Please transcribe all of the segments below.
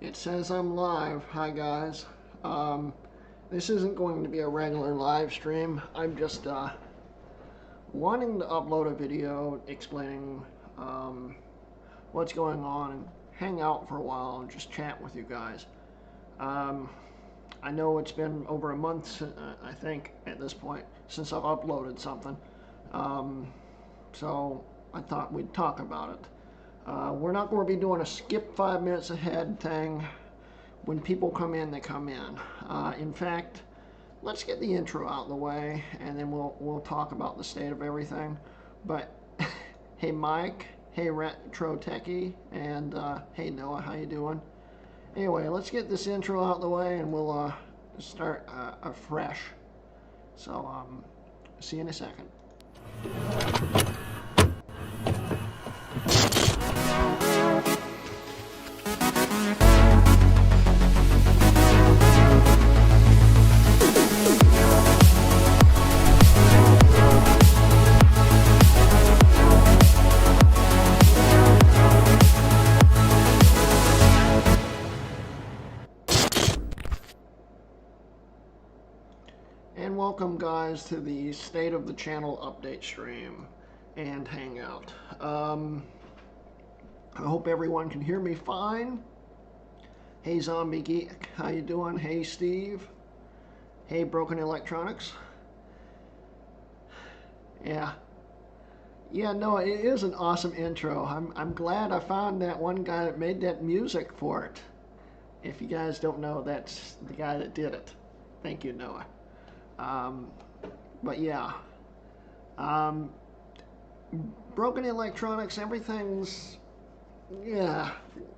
It says I'm live. Hi guys. This isn't going to be a regular live stream. I'm just wanting to upload a video explaining what's going on and hang out for a while and just chat with you guys. Um, I know it's been over a month, I think, at this point, since I've uploaded something. Um, so I thought we'd talk about it. We're not going to be doing a skip 5 minutes ahead thing. When people come in, they come in. In fact, let's get the intro out of the way, and then we'll talk about the state of everything. But hey, Mike. Hey, Retro Techie, and hey, Noah. How you doing? Anyway, let's get this intro out of the way, and we'll start afresh. So, see you in a second. And welcome, guys, to the State of the Channel update stream and Hangout. I hope everyone can hear me fine. Hey, Zombie Geek, how you doing? Hey, Steve. Hey, Broken Electronics. Yeah. Yeah, no, it is an awesome intro. I'm glad I found that one guy that made that music for it. If you guys don't know, that's the guy that did it. Thank you, Noah. Um, but yeah, um, Broken Electronics, everything's, yeah,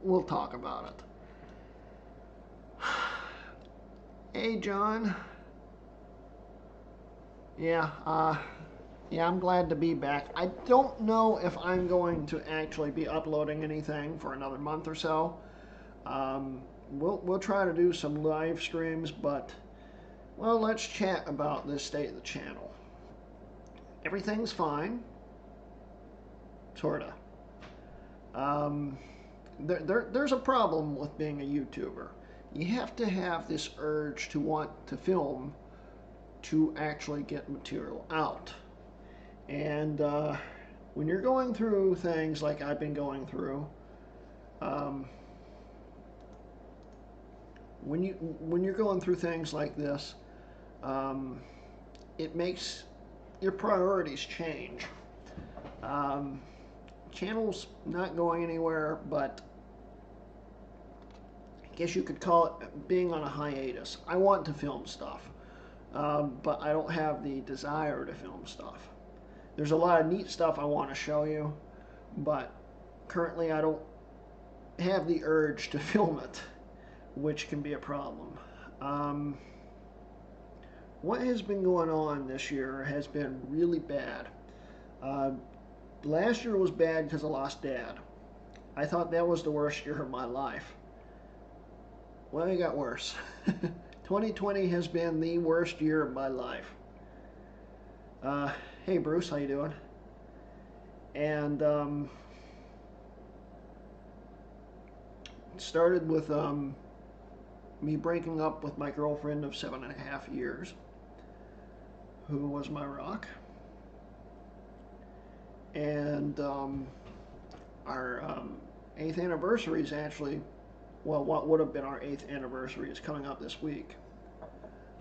we'll talk about it. Hey, John. Yeah, yeah, I'm glad to be back. I don't know if I'm going to actually be uploading anything for another month or so. We'll try to do some live streams, but well, let's chat about this state of the channel. Everything's fine, sorta. There's a problem with being a YouTuber. You have to have this urge to want to film to actually get material out. And when you're going through things like I've been going through, um, when you're going through things like this, um, it makes your priorities change. Um, Channel's not going anywhere, but I guess you could call it being on a hiatus. I want to film stuff, but I don't have the desire to film stuff. There's a lot of neat stuff I want to show you, but currently I don't have the urge to film it, which can be a problem. What has been going on this year has been really bad. Last year was bad because I lost Dad. I thought that was the worst year of my life. Well, it got worse. 2020 has been the worst year of my life. Hey, Bruce, how you doing? And it started with me breaking up with my girlfriend of 7.5 years, who was my rock. And our 8th anniversary is actually, well, what would have been our 8th anniversary is coming up this week.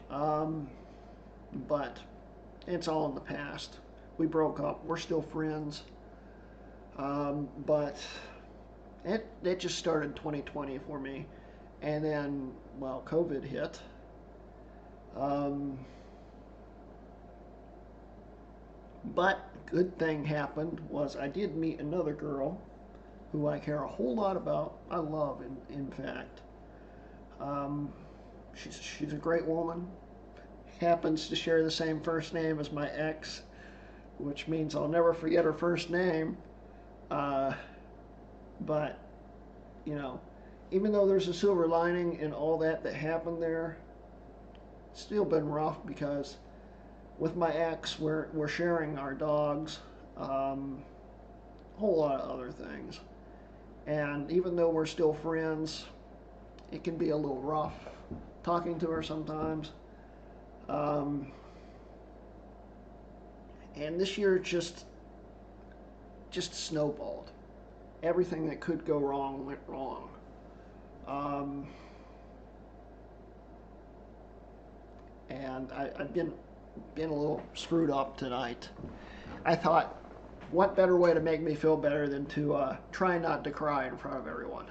But it's all in the past. We broke up. We're still friends. But it just started 2020 for me. And then, well, COVID hit. But good thing happened was I did meet another girl who I care a whole lot about. I love, in fact. Um, she's a great woman. Happens to share the same first name as my ex, which means I'll never forget her first name. But, you know, even though there's a silver lining in all that happened there, it's still been rough because with my ex, we're sharing our dogs, a whole lot of other things. And even though we're still friends, it can be a little rough talking to her sometimes. Um, and this year just snowballed. Everything that could go wrong went wrong. Um, and I've been a little screwed up tonight. I thought, what better way to make me feel better than to try not to cry in front of everyone?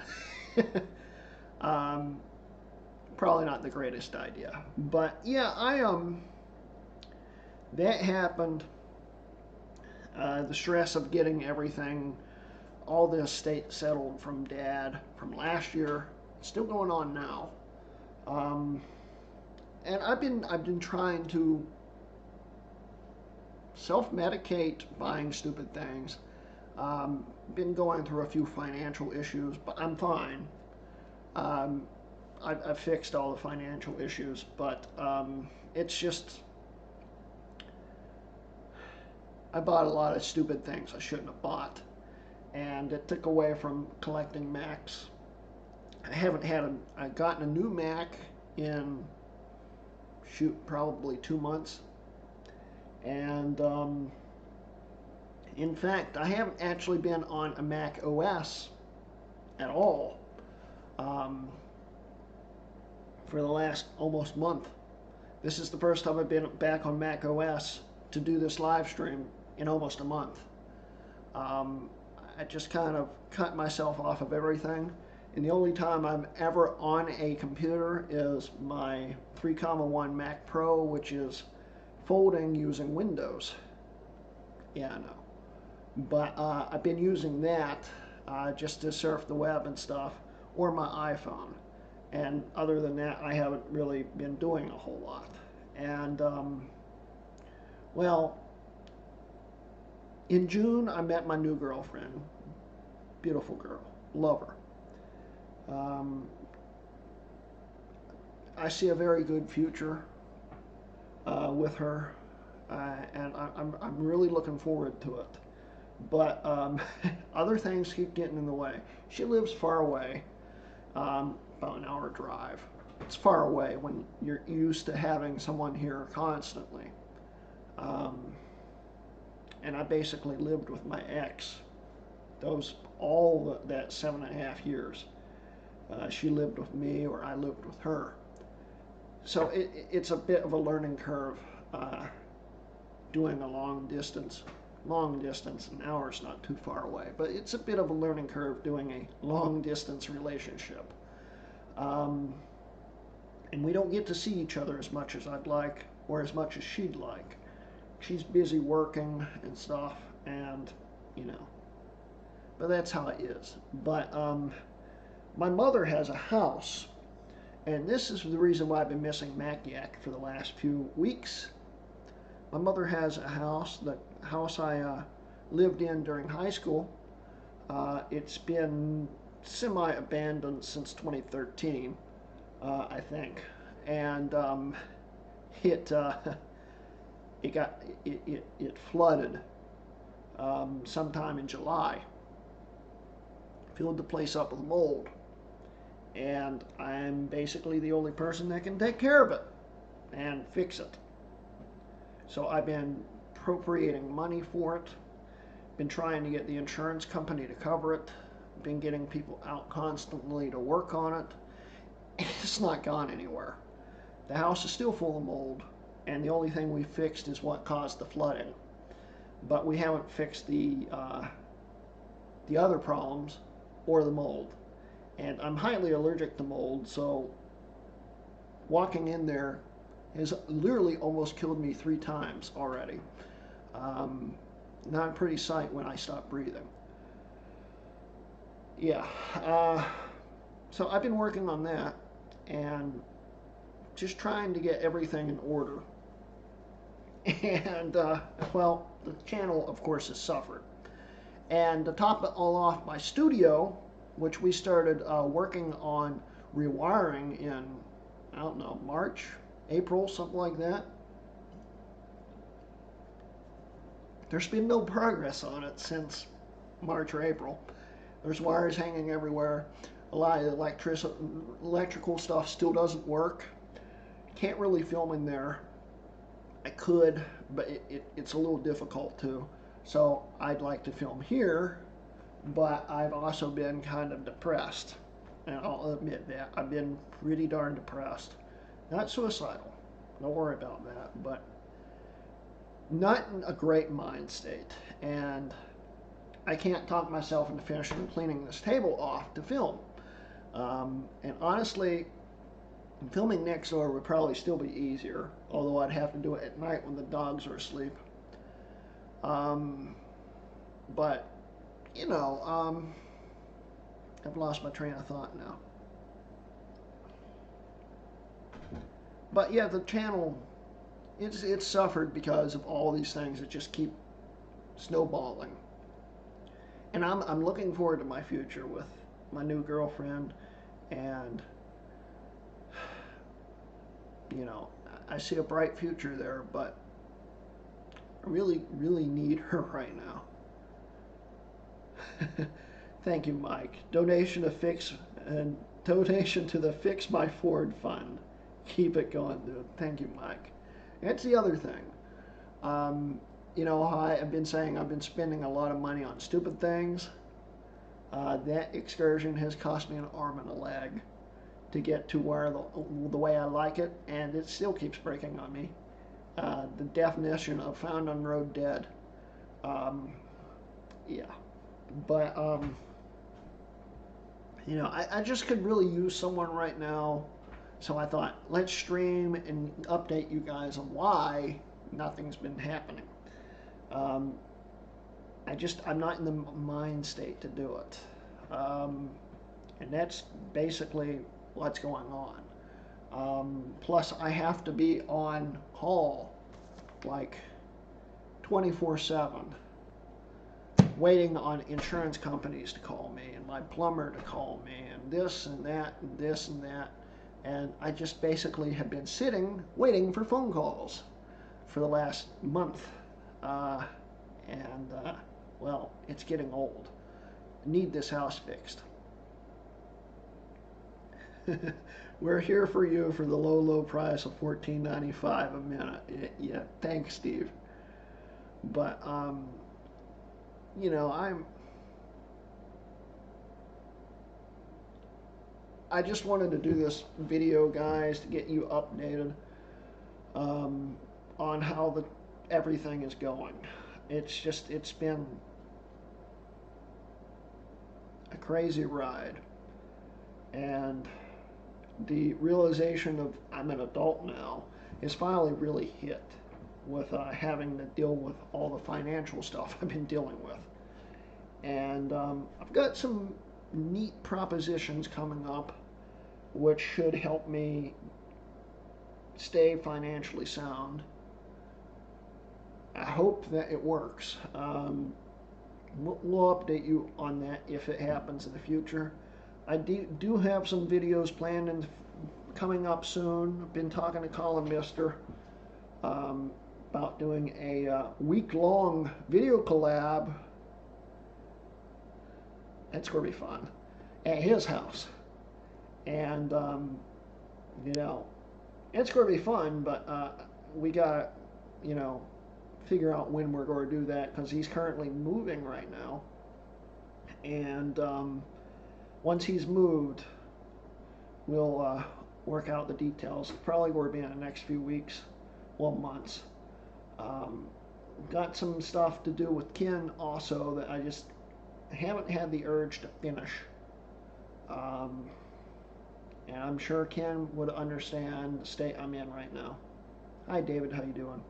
um, Probably not the greatest idea, but yeah, that happened. The stress of getting everything, all the estate settled from Dad from last year, still going on now. Um, and I've been trying to self-medicate buying stupid things. Been going through a few financial issues, but I'm fine. Um, I've fixed all the financial issues, but it's just I bought a lot of stupid things I shouldn't have bought, and it took away from collecting Macs. I've gotten a new Mac in probably 2 months, and in fact I haven't actually been on a Mac OS at all um, for the last almost month. This is the first time I've been back on Mac OS to do this live stream in almost a month. Um, I just kind of cut myself off of everything, and the only time I'm ever on a computer is my 3.1 Mac Pro, which is folding using Windows. Yeah, I know. But I've been using that just to surf the web and stuff, or my iPhone. And other than that, I haven't really been doing a whole lot. And, well, in June, I met my new girlfriend. Beautiful girl. Love her. I see a very good future with her, and I'm really looking forward to it. But other things keep getting in the way. She lives far away, about an hour drive. It's far away when you're used to having someone here constantly. And I basically lived with my ex that 7.5 years. She lived with me, or I lived with her. So it's a bit of a learning curve doing a long distance. An hour's not too far away, but it's a bit of a learning curve doing a long distance relationship. And we don't get to see each other as much as I'd like, or as much as she'd like. She's busy working and stuff, and but that's how it is. But my mother has a house, and this is the reason why I've been missing Mac Yak for the last few weeks. My mother has a house, the house I lived in during high school. It's been semi-abandoned since 2013, I think, and it flooded sometime in July, filled the place up with mold, and I'm basically the only person that can take care of it and fix it. So I've been appropriating money for it, been trying to get the insurance company to cover it, been getting people out constantly to work on it. It's not gone anywhere. The house is still full of mold, and the only thing we fixed is what caused the flooding. But we haven't fixed the other problems or the mold. And I'm highly allergic to mold, so walking in there has literally almost killed me 3 times already. Not a pretty sight when I stop breathing. Yeah, so I've been working on that and just trying to get everything in order. And, well, the channel, of course, has suffered. And to top it all off, my studio, which we started working on rewiring in, I don't know, March, April, something like that. There's been no progress on it since March or April. There's wires hanging everywhere. A lot of the electrical stuff still doesn't work. Can't really film in there. I could, but it's a little difficult too. So I'd like to film here, but I've also been kind of depressed. And I'll admit that. I've been pretty darn depressed. Not suicidal. Don't worry about that. But not in a great mind state. And I can't talk myself into finishing cleaning this table off to film. And honestly, filming next door would probably still be easier, although I'd have to do it at night when the dogs are asleep. But, you know, I've lost my train of thought now. But yeah, the channel, it's suffered because of all these things that just keep snowballing. And I'm looking forward to my future with my new girlfriend, and you know, I see a bright future there, but I really, really need her right now. Thank you, Mike. Donation to the Fix My Ford Fund. Keep it going, dude. Thank you, Mike. That's the other thing. You know how I've been saying I've been spending a lot of money on stupid things. That excursion has cost me an arm and a leg to get to where the way I like it, and it still keeps breaking on me. The definition of found on road dead. Yeah, but you know, I just could really use someone right now, so I thought let's stream and update you guys on why nothing's been happening. I'm not in the mind state to do it, and that's basically what's going on. Plus, I have to be on call like 24/7, waiting on insurance companies to call me and my plumber to call me and this and that and this and that. And I just basically have been sitting waiting for phone calls for the last month. Well, it's getting old. Need this house fixed. We're here for you for the low, low price of $14.95 a minute. Yeah, thanks, Steve. But you know, I just wanted to do this video, guys, to get you updated on how everything is going. It's been a crazy ride, and the realization of I'm an adult now is finally really hit with having to deal with all the financial stuff I've been dealing with. And I've got some neat propositions coming up which should help me stay financially sound. I hope that it works. We'll update you on that if it happens in the future. I do have some videos planned and coming up soon. I've been talking to Colin Mister about doing a week-long video collab. It's going to be fun at his house. And, you know, it's going to be fun, but we got to, you know, figure out when we're going to do that, because he's currently moving right now. And once he's moved, we'll work out the details. Probably going to be in the next few weeks, well, months. Got some stuff to do with Ken also that I just haven't had the urge to finish. And I'm sure Ken would understand the state I'm in right now. Hi, David. How you doing?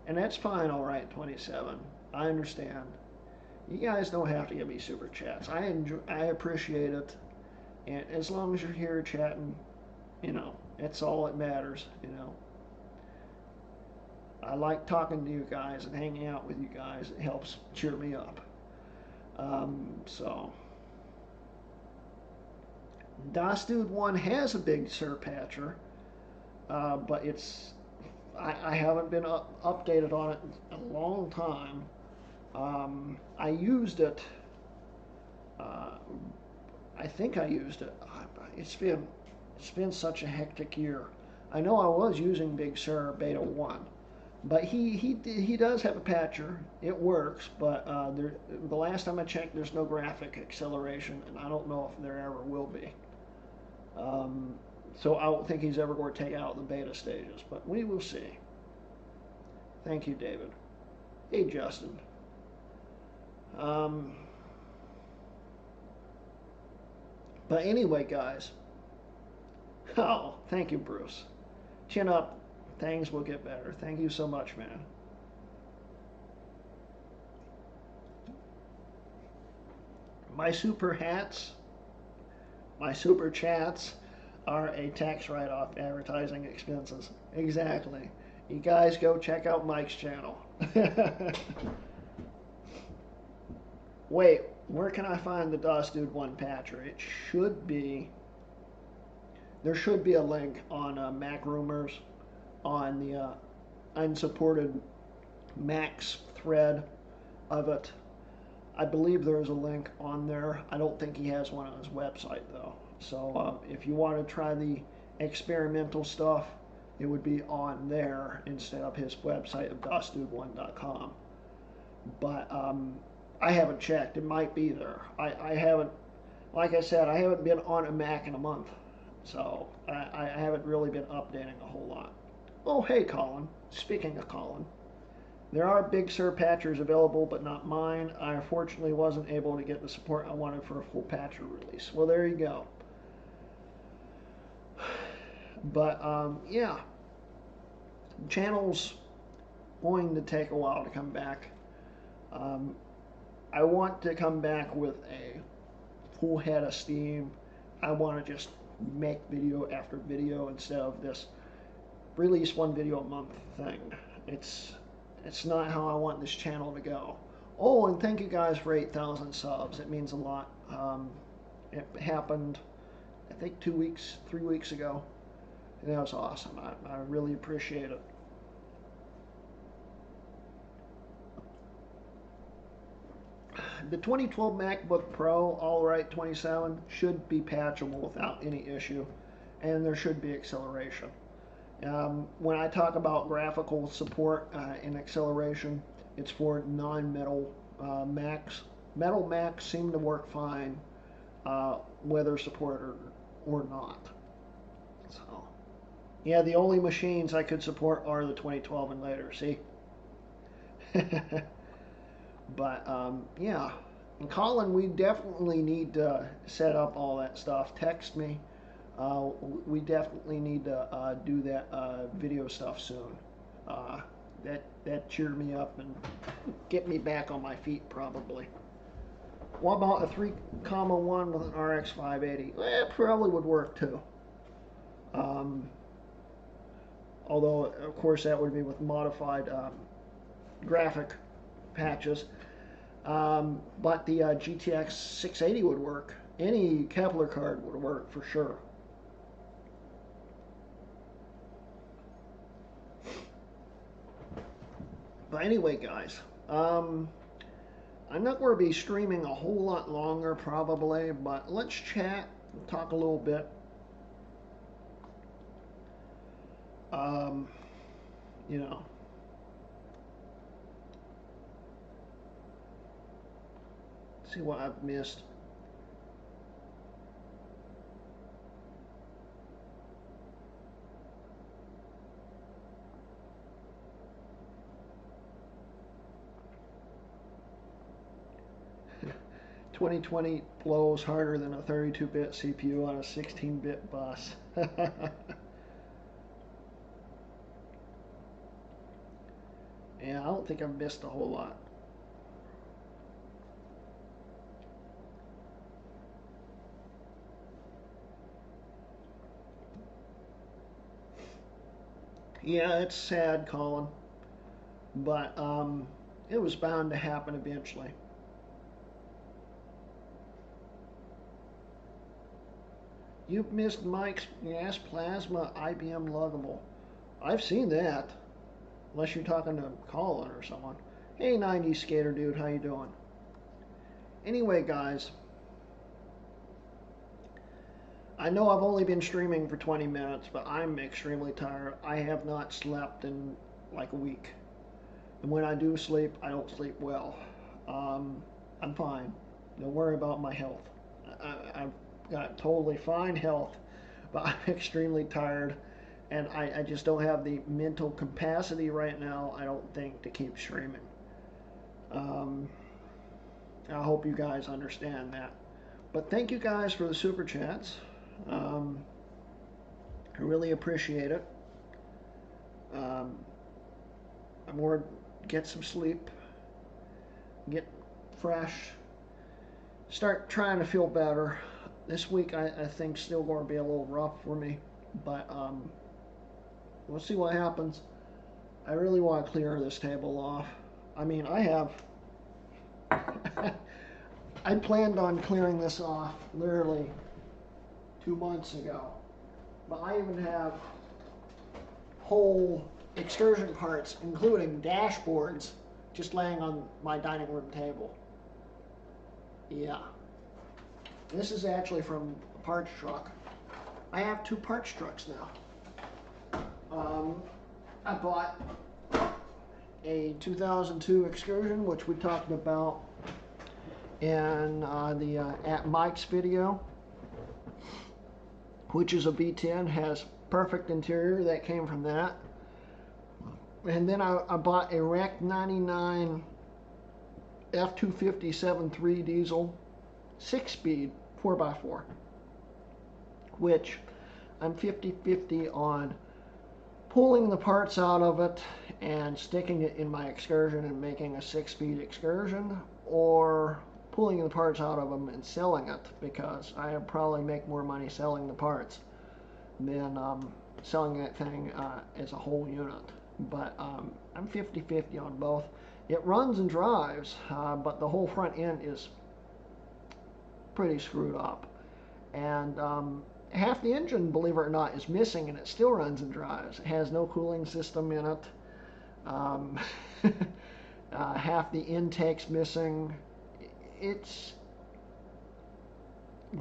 And that's fine, all right, 27. I understand. You guys don't have to give me super chats. I appreciate it. And as long as you're here chatting, you know, it's all that matters, you know. I like talking to you guys and hanging out with you guys. It helps cheer me up. So, Das Dude 1 has a Big Sur patcher, but I haven't been updated on it in a long time. I used it Uh, I think I used it. It's been such a hectic year. I know I was using Big Sur Beta 1, but he does have a patcher. It works, but the last time I checked, there's no graphic acceleration, and I don't know if there ever will be. So I don't think he's ever going to take out the beta stages, but we will see. Thank you, David. Hey, Justin. But anyway, guys. Oh, thank you, Bruce. Chin up. Things will get better. Thank you so much, man. My super hats, my super chats are a tax write-off advertising expenses. Exactly. You guys go check out Mike's channel. Wait, where can I find the Dust Dude 1 patcher? It should be, there should be a link on Mac Rumors on the unsupported Max thread of it. I believe there's a link on there. I don't think he has one on his website though. So if you want to try the experimental stuff, it would be on there instead of his website of dustdude1.com. But I haven't checked. It might be there. I haven't, like I said, I haven't been on a Mac in a month. So I haven't really been updating a whole lot. Oh, hey, Colin. Speaking of Colin, there are Big Sur patchers available, but not mine. I unfortunately wasn't able to get the support I wanted for a full patcher release. Well, there you go. But, yeah. Channel's going to take a while to come back. I want to come back with a full head of steam. I want to just make video after video instead of this release one video a month thing. It's not how I want this channel to go. Oh, and thank you guys for 8,000 subs. It means a lot. It happened, I think 3 weeks ago. And that was awesome. I really appreciate it. The 2012 MacBook Pro All-Right 27 should be patchable without any issue, and there should be acceleration. When I talk about graphical support and acceleration, it's for non-metal Macs. Metal Macs seem to work fine, whether supported or not. So, yeah, the only machines I could support are the 2012 and later. See. But, yeah. And Colin, we definitely need to set up all that stuff. Text me. We definitely need to do that video stuff soon. That cheered me up and get me back on my feet, probably. What about a 3,1 with an RX 580? Well, it probably would work, too. Although, of course, that would be with modified graphic patches. But the GTX 680 would work. Any Kepler card would work for sure. But anyway, guys, I'm not going to be streaming a whole lot longer probably, but let's chat and talk a little bit. You know. See what I've missed. "2020 blows harder than a 32-bit CPU on a 16-bit bus." Yeah, I don't think I've missed a whole lot. Yeah, it's sad, Colin, but it was bound to happen eventually. You've missed Mike's gas plasma IBM luggable. I've seen that, unless you're talking to Colin or someone. Hey, 90s skater dude, how you doing? Anyway, guys, I know I've only been streaming for 20 minutes, but I'm extremely tired. I have not slept in like a week. And when I do sleep, I don't sleep well. I'm fine. Don't worry about my health. I've got totally fine health, but I'm extremely tired, and I just don't have the mental capacity right now, I don't think, to keep streaming. Um, I hope you guys understand that. But thank you guys for the super chats. I really appreciate it. I'm going to get some sleep, get fresh, start trying to feel better. This week I think still going to be a little rough for me, but we'll see what happens. I really want to clear this table off. I mean, I have. I planned on clearing this off literally 2 months ago, but I even have whole excursion parts, including dashboards, just laying on my dining room table. Yeah. This is actually from a parts truck. I have 2 parts trucks now. I bought a 2002 Excursion, which we talked about in the At Mike's video, which is a V10, has perfect interior that came from that. And then I bought a Rec 99 F250 7.3 diesel 6-speed 4x4, which I'm 50-50 on pulling the parts out of it and sticking it in my Excursion and making a 6-speed Excursion, or pulling the parts out of them and selling it, because I would probably make more money selling the parts than selling that thing as a whole unit. But I'm 50-50 on both. It runs and drives, but the whole front end is pretty screwed up. And half the engine, believe it or not, is missing, and it still runs and drives. It has no cooling system in it. Half the intake's missing. It's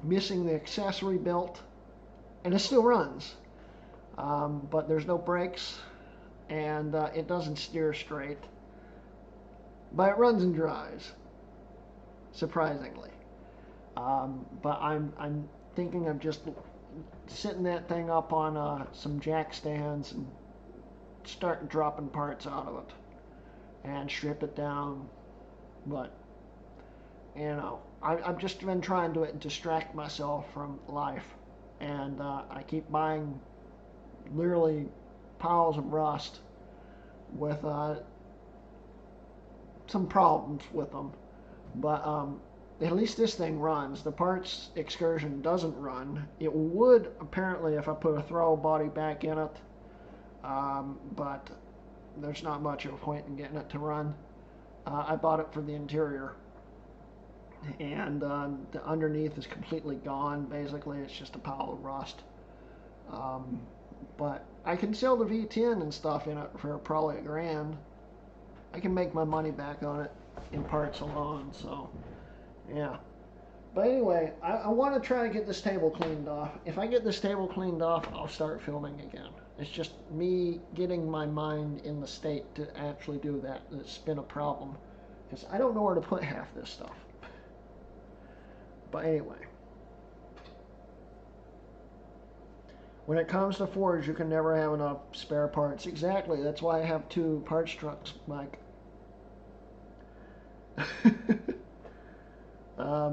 missing the accessory belt, and it still runs. But there's no brakes, and it doesn't steer straight. But it runs and drives, surprisingly. But I'm thinking of just setting that thing up on some jack stands and start dropping parts out of it and strip it down. But you know, I've just been trying to distract myself from life, and I keep buying literally piles of rust with some problems with them. But at least this thing runs. The parts Excursion doesn't run. It would, apparently, if I put a throttle body back in it, but there's not much of a point in getting it to run. I bought it for the interior, and the underneath is completely gone. Basically, it's just a pile of rust. But I can sell the V10 and stuff in it for probably $1,000. I can make my money back on it in parts alone, so yeah. But anyway, I want to try to get this table cleaned off. If I get this table cleaned off, I'll start filming again. It's just me getting my mind in the state to actually do that that's been a problem, because I don't know where to put half this stuff. But anyway, when it comes to Fords, you can never have enough spare parts. Exactly. That's why I have 2 parts trucks, Mike.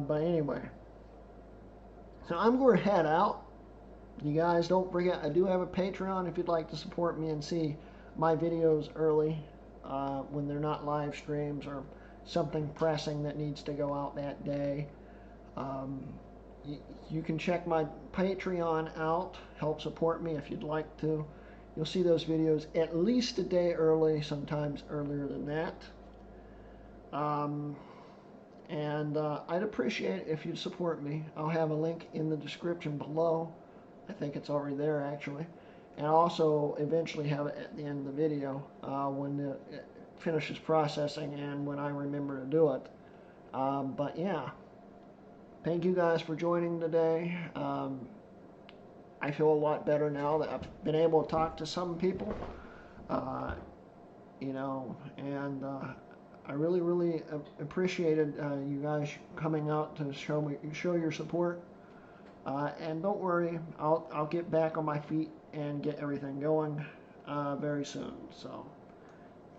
But anyway, so I'm going to head out. You guys, don't forget, I do have a Patreon if you'd like to support me and see my videos early when they're not live streams or something pressing that needs to go out that day. You can check my Patreon out, help support me if you'd like to. You'll see those videos at least a day early, sometimes earlier than that. And I'd appreciate it if you'd support me. I'll have a link in the description below. I think it's already there, actually. And I'll also eventually have it at the end of the video when it finishes processing and when I remember to do it. But yeah, thank you guys for joining today. I feel a lot better now that I've been able to talk to some people, you know, and I really, really appreciated you guys coming out to show your support. And don't worry, I'll get back on my feet and get everything going very soon. So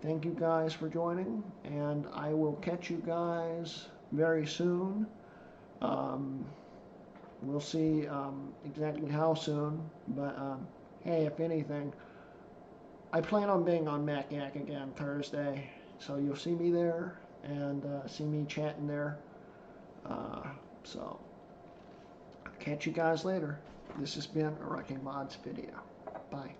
thank you guys for joining, and I will catch you guys very soon. We'll see exactly how soon, but hey, if anything, I plan on being on MacYak again Thursday, so you'll see me there and see me chatting there. So, catch you guys later. This has been a Wrecking Mods video. Bye.